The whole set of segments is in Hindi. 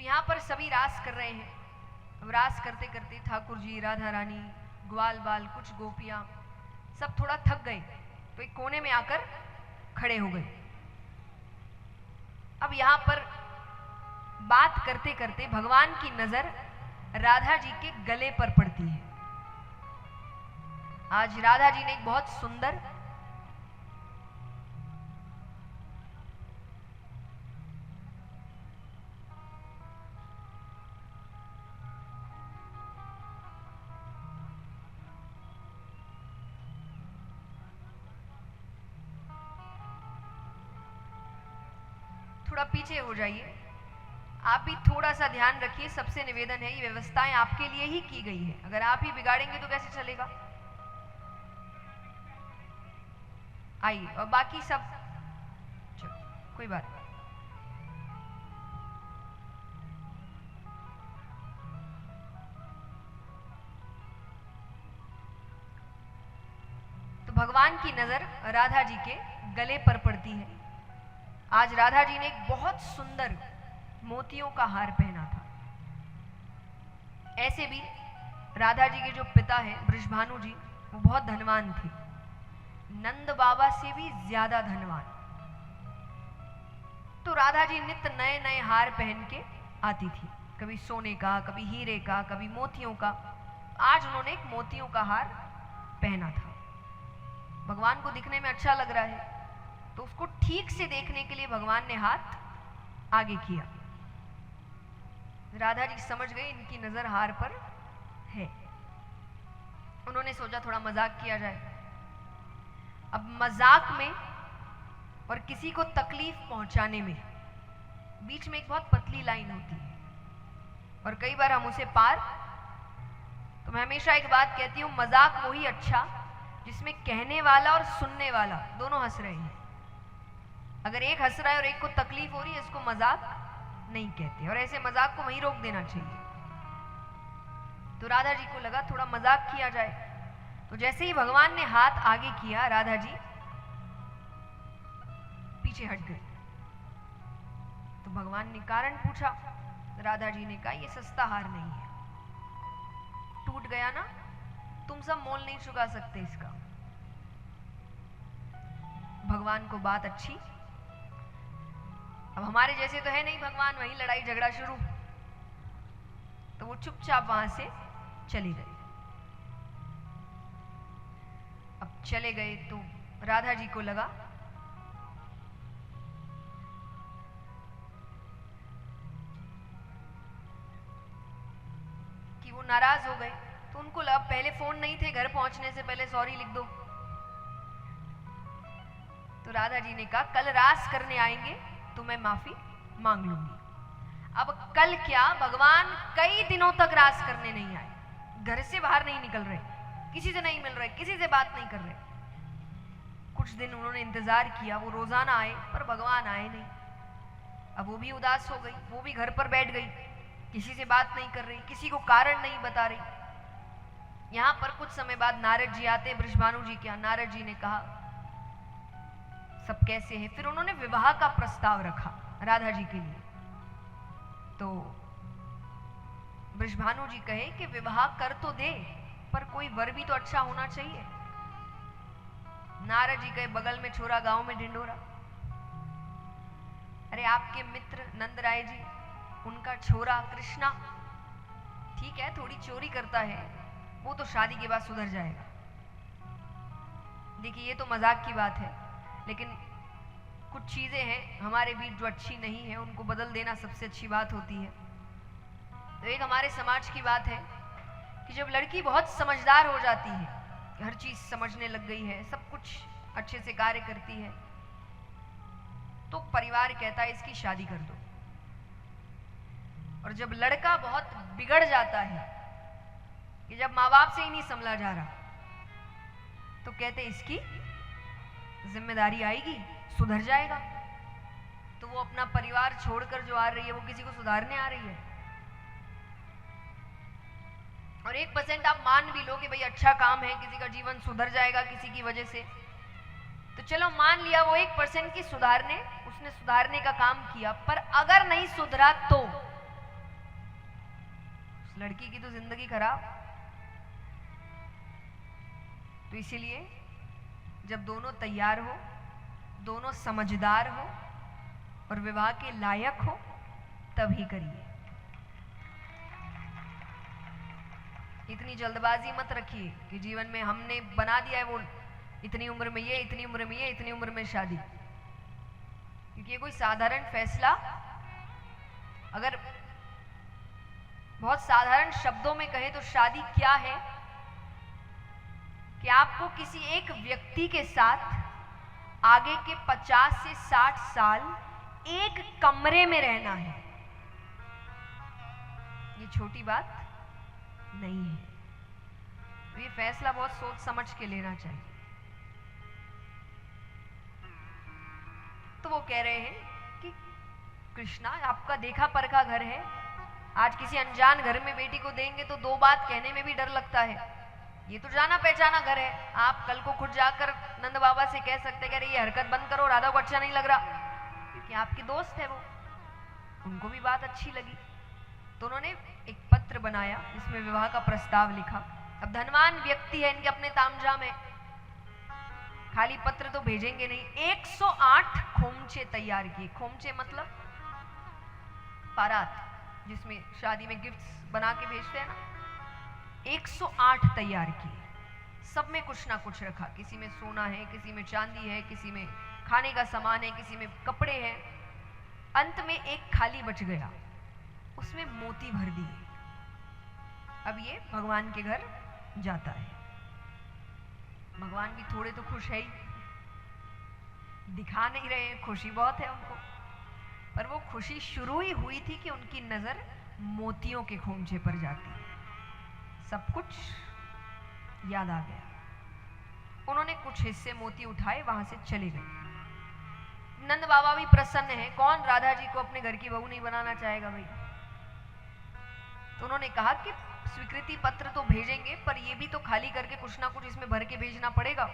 यहाँ पर सभी रास कर रहे हैं। अब रास करते करते ठाकुर जी, राधा रानी, ग्वाल बाल, कुछ गोपियां सब थोड़ा थक गए, तो एक कोने में आकर खड़े हो गए। अब यहाँ पर बात करते करते भगवान की नजर राधा जी के गले पर पड़ती है। आज राधा जी ने एक बहुत सुंदर थोड़ा पीछे हो जाइए, आप भी थोड़ा सा ध्यान रखिए। सबसे निवेदन है, ये व्यवस्थाएं आपके लिए ही की गई है, अगर आप ही बिगाड़ेंगे तो कैसे चलेगा। आइए, और बाकी सब चलो, कोई बात नहीं। तो भगवान की नजर राधा जी के गले पर पड़ती है। आज राधा जी ने एक बहुत सुंदर मोतियों का हार पहना था। ऐसे भी राधा जी के जो पिता हैं बृषभानु जी, वो बहुत धनवान थे, नंद बाबा से भी ज्यादा धनवान। तो राधा जी नित्य नए नए हार पहन के आती थी, कभी सोने का, कभी हीरे का, कभी मोतियों का। आज उन्होंने एक मोतियों का हार पहना था। भगवान को दिखने में अच्छा लग रहा है, तो उसको ठीक से देखने के लिए भगवान ने हाथ आगे किया। राधा जी समझ गए इनकी नजर हार पर है। उन्होंने सोचा थोड़ा मजाक किया जाए। अब मजाक में और किसी को तकलीफ पहुंचाने में बीच में एक बहुत पतली लाइन होती है, और कई बार हम उसे पार, तो मैं हमेशा एक बात कहती हूं, मजाक वही अच्छा जिसमें कहने वाला और सुनने वाला दोनों हंस रहे हैं। अगर एक हंस रहा है और एक को तकलीफ हो रही है, इसको मजाक नहीं कहते, और ऐसे मजाक को वहीं रोक देना चाहिए। तो राधा जी को लगा थोड़ा मजाक किया जाए, तो जैसे ही भगवान ने हाथ आगे किया, राधा जी पीछे हट गई। तो भगवान ने कारण पूछा, राधा जी ने कहा ये सस्ता हार नहीं है, टूट गया ना, तुम सब मोल नहीं चुका सकते इसका। भगवान को बात अच्छी। अब हमारे जैसे तो है नहीं भगवान, वहीं लड़ाई झगड़ा शुरू। तो वो चुपचाप वहां से चली गई। अब चले गए तो राधा जी को लगा कि वो नाराज हो गए। तो उनको लगा, पहले फोन नहीं थे, घर पहुंचने से पहले सॉरी लिख दो। तो राधा जी ने कहा कल रास करने आएंगे तो मैं माफी मांग लूंगी। अब कल क्या, भगवान कई दिनों तक रास करने नहीं आए, घर से बाहर नहीं निकल रहे, किसी से नहीं मिल रहे, किसी से बात नहीं कर रहे। कुछ दिन उन्होंने इंतजार किया, वो रोजाना आए, पर भगवान आए नहीं। अब वो भी उदास हो गई, वो भी घर पर बैठ गई, किसी से बात नहीं कर रही, किसी को कारण नहीं बता रही। यहां पर कुछ समय बाद नारद जी आते बृषभानु जी के। नारद जी ने कहा सब कैसे है। फिर उन्होंने विवाह का प्रस्ताव रखा राधा जी के लिए। तो बृषभानु जी कहे कि विवाह कर तो दे, पर कोई वर भी तो अच्छा होना चाहिए। नारद जी कहे बगल में छोरा, गांव में ढिंडोरा। अरे आपके मित्र नंद राय जी, उनका छोरा कृष्णा, ठीक है थोड़ी चोरी करता है, वो तो शादी के बाद सुधर जाएगा। देखिए ये तो मजाक की बात है, लेकिन कुछ चीजें हैं हमारे बीच जो अच्छी नहीं है, उनको बदल देना सबसे अच्छी बात होती है। तो एक हमारे समाज की बात है कि जब लड़की बहुत समझदार हो जाती है, हर चीज समझने लग गई है, सब कुछ अच्छे से कार्य करती है, तो परिवार कहता है इसकी शादी कर दो। और जब लड़का बहुत बिगड़ जाता है कि जब माँ बाप से ही नहीं संभला जा रहा, तो कहते इसकी जिम्मेदारी आएगी, सुधर जाएगा। तो वो अपना परिवार छोड़कर जो आ रही है, वो किसी को सुधारने आ रही है। और 1% आप मान भी लो कि भाई अच्छा काम है, किसी का जीवन सुधर जाएगा किसी की वजह से, तो चलो मान लिया वो 1% की उसने सुधारने का काम किया, पर अगर नहीं सुधरा तो लड़की की तो जिंदगी खराब। तो इसीलिए जब दोनों तैयार हो, दोनों समझदार हो और विवाह के लायक हो, तभी करिए। इतनी जल्दबाजी मत रखिए कि जीवन में हमने बना दिया है वो इतनी उम्र में ये, इतनी उम्र में ये, इतनी उम्र में शादी। क्योंकि ये कोई साधारण फैसला, अगर बहुत साधारण शब्दों में कहे तो शादी क्या है कि आपको किसी एक व्यक्ति के साथ आगे के 50 से 60 साल एक कमरे में रहना है। ये छोटी बात नहीं है। तो ये फैसला बहुत सोच समझ के लेना चाहिए। तो वो कह रहे हैं कि कृष्णा, आपका देखा परखा घर है, आज किसी अनजान घर में बेटी को देंगे तो दो बात कहने में भी डर लगता है। ये तो जाना पहचाना घर है, आप कल को खुद जाकर नंद बाबा से कह सकते हैं ये हरकत बंद करो, राधा को अच्छा नहीं लग रहा, क्योंकि आपके दोस्त है वो, उनको भी बात अच्छी लगी। तो उन्होंने एक पत्र बनाया जिसमें विवाह का प्रस्ताव लिखा। अब धनवान व्यक्ति है, इनके अपने तामझाम है, खाली पत्र तो भेजेंगे नहीं। 108 खोमचे तैयार किए। खोमचे मतलब बारात, जिसमें शादी में गिफ्ट्स बना के भेजते हैं ना, 108 तैयार किए। सब में कुछ ना कुछ रखा, किसी में सोना है, किसी में चांदी है, किसी में खाने का सामान है, किसी में कपड़े हैं। अंत में एक खाली बच गया, उसमें मोती भर दिए। अब ये भगवान के घर जाता है। भगवान भी थोड़े तो खुश है ही, दिखा नहीं रहे हैं, खुशी बहुत है उनको, पर वो खुशी शुरू ही हुई थी कि उनकी नजर मोतियों के खोमचे पर जाती। सब कुछ याद आ गया। उन्होंने कुछ हिस्से मोती उठाए, वहां से चले गए। नंद बाबा भी प्रसन्न है, कौन राधा जी को अपने घर की बहू नहीं बनाना चाहेगा भाई। तो उन्होंने कहा कि स्वीकृति पत्र तो भेजेंगे, पर ये भी तो खाली करके कुछ ना कुछ इसमें भर के भेजना पड़ेगा।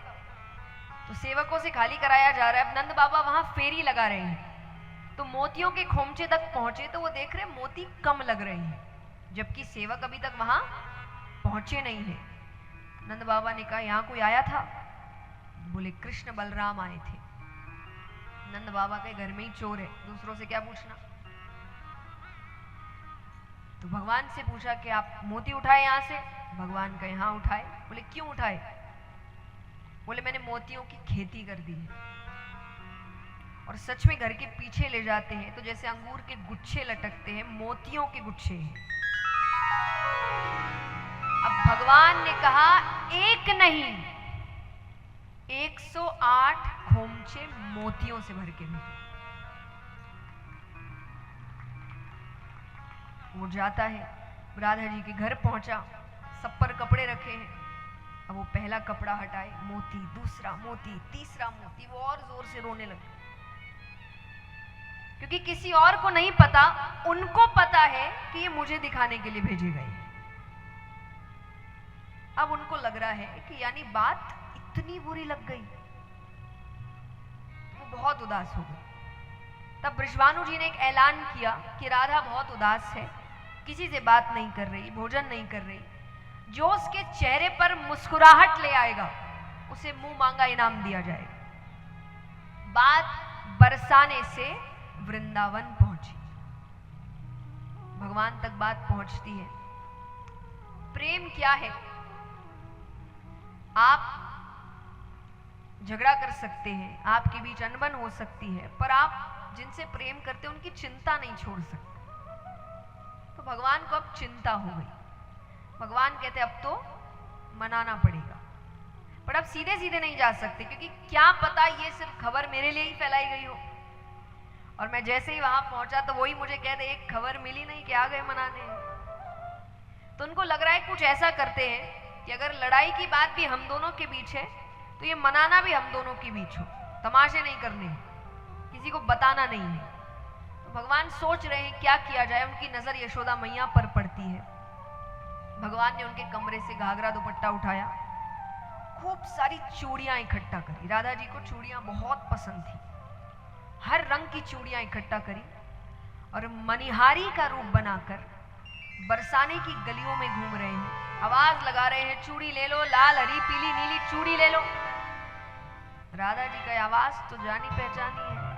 तो सेवकों से खाली कराया जा रहा है। अब नंद बाबा वहां फेरी लगा रहे हैं, तो मोतियों के खोमचे तक पहुंचे तो वो देख रहे मोती कम लग रहे हैं, जबकि सेवक अभी तक वहां पहुंचे नहीं है। नंद बाबा ने कहा यहां कोई आया था? बोले कृष्ण बलराम आए थे। नंद बाबा के घर में ही चोर है, दूसरों से क्या पूछना। तो भगवान से पूछा कि आप मोती उठाए यहां से? भगवान का यहां उठाए। बोले क्यों उठाए? बोले मैंने मोतियों की खेती कर दी है। और सच में घर के पीछे ले जाते हैं तो जैसे अंगूर के गुच्छे लटकते हैं, मोतियों के गुच्छे हैं। अब भगवान ने कहा एक नहीं, 108 खोमचे मोतियों से भर के भेजो। वो जाता है, राधा जी के घर पहुंचा, सब पर कपड़े रखे हैं। अब वो पहला कपड़ा हटाए, मोती, दूसरा मोती, तीसरा मोती, वो और जोर से रोने लगे, क्योंकि किसी और को नहीं पता, उनको पता है कि ये मुझे दिखाने के लिए भेजे गए। अब उनको लग रहा है कि यानी बात इतनी बुरी लग गई। वो बहुत उदास हो गई। तब बृषभानु जी ने एक ऐलान किया कि राधा बहुत उदास है, किसी से बात नहीं कर रही, भोजन नहीं कर रही, जो उसके चेहरे पर मुस्कुराहट ले आएगा उसे मुंह मांगा इनाम दिया जाएगा। बात बरसाने से वृंदावन पहुंची। भगवान तक बात पहुंचती है। प्रेम क्या है? आप झगड़ा कर सकते हैं, आपके बीच अनबन हो सकती है, पर आप जिनसे प्रेम करते हैं उनकी चिंता नहीं छोड़ सकते। तो भगवान को अब चिंता हो गई। भगवान कहते अब तो मनाना पड़ेगा, पर अब सीधे सीधे नहीं जा सकते, क्योंकि क्या पता ये सिर्फ खबर मेरे लिए ही फैलाई गई हो और मैं जैसे ही वहां पहुंचा तो वही मुझे कहते एक खबर मिली नहीं कि आ गए मनाने। तो उनको लग रहा है कुछ ऐसा करते हैं कि अगर लड़ाई की बात भी हम दोनों के बीच है तो ये मनाना भी हम दोनों के बीच हो, तमाशे नहीं करने, किसी को बताना नहीं है। तो भगवान सोच रहे हैं क्या किया जाए। उनकी नजर यशोदा मैया पर पड़ती है। भगवान ने उनके कमरे से घाघरा दुपट्टा उठाया, खूब सारी चूड़ियां इकट्ठा करी। राधा जी को चूड़ियां बहुत पसंद थी, हर रंग की चूड़ियां इकट्ठा करी और मनिहारी का रूप बनाकर बरसाने की गलियों में घूम रहे हैं, आवाज लगा रहे हैं चूड़ी ले लो, लाल हरी पीली नीली चूड़ी ले लो। राधा जी का आवाज तो जानी पहचानी है।